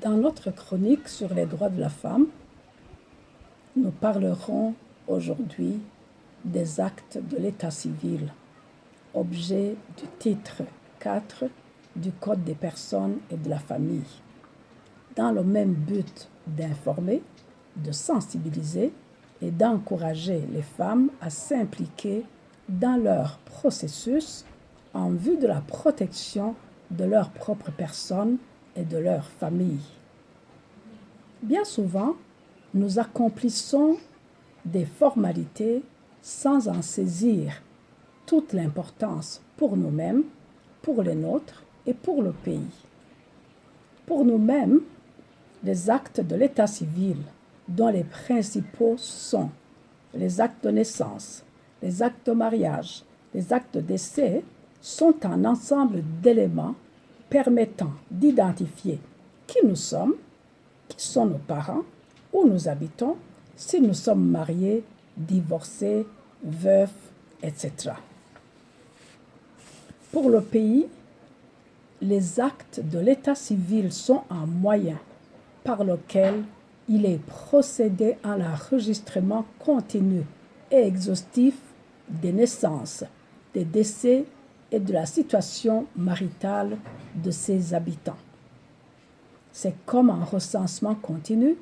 Dans notre chronique sur les droits de la femme, nous parlerons aujourd'hui des actes de l'état civil, objet du titre 4 du Code des personnes et de la famille, dans le même but d'informer, de sensibiliser et d'encourager les femmes à s'impliquer dans leur processus en vue de la protection de leur propre personne et de leur famille. Bien souvent, nous accomplissons des formalités sans en saisir toute l'importance pour nous-mêmes, pour les nôtres et pour le pays. Pour nous-mêmes, les actes de l'état civil, dont les principaux sont les actes de naissance, les actes de mariage, les actes de décès, sont un ensemble d'éléments permettant d'identifier qui nous sommes, qui sont nos parents, où nous habitons, si nous sommes mariés, divorcés, veufs, etc. Pour le pays, les actes de l'état civil sont un moyen par lequel il est procédé à l'enregistrement continu et exhaustif des naissances, des décès et de la situation maritale de ses habitants. C'est comme un recensement continu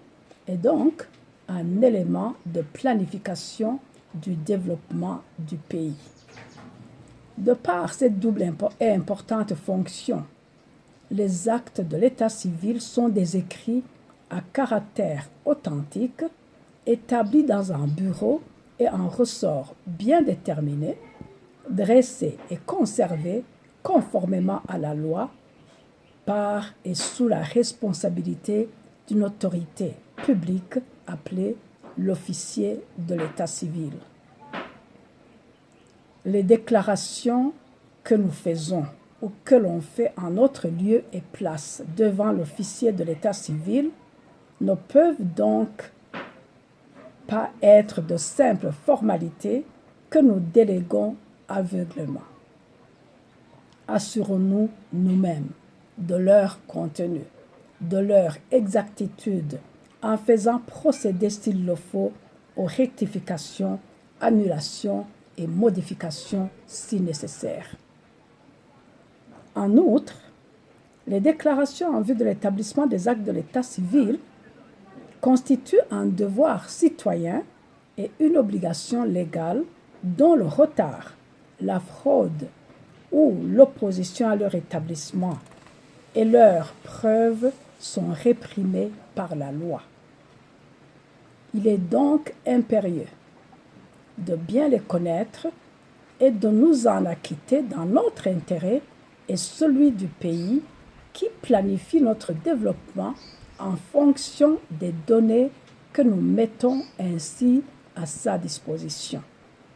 et donc un élément de planification du développement du pays. De par cette double et importante fonction, les actes de l'état civil sont des écrits à caractère authentique, établis dans un bureau et un ressort bien déterminé, dressés et conservés conformément à la loi par et sous la responsabilité d'une autorité publique appelée l'officier de l'état civil. Les déclarations que nous faisons ou que l'on fait en notre lieu et place devant l'officier de l'état civil ne peuvent donc pas être de simples formalités que nous déléguons aveuglément. Assurons-nous nous-mêmes de leur contenu, de leur exactitude, en faisant procéder s'il le faut aux rectifications, annulations et modifications si nécessaire. En outre, les déclarations en vue de l'établissement des actes de l'état civil constituent un devoir citoyen et une obligation légale dont le retard, la fraude ou l'opposition à leur établissement et leurs preuves sont réprimés par la loi. Il est donc impérieux de bien les connaître et de nous en acquitter dans notre intérêt et celui du pays qui planifie notre développement en fonction des données que nous mettons ainsi à sa disposition.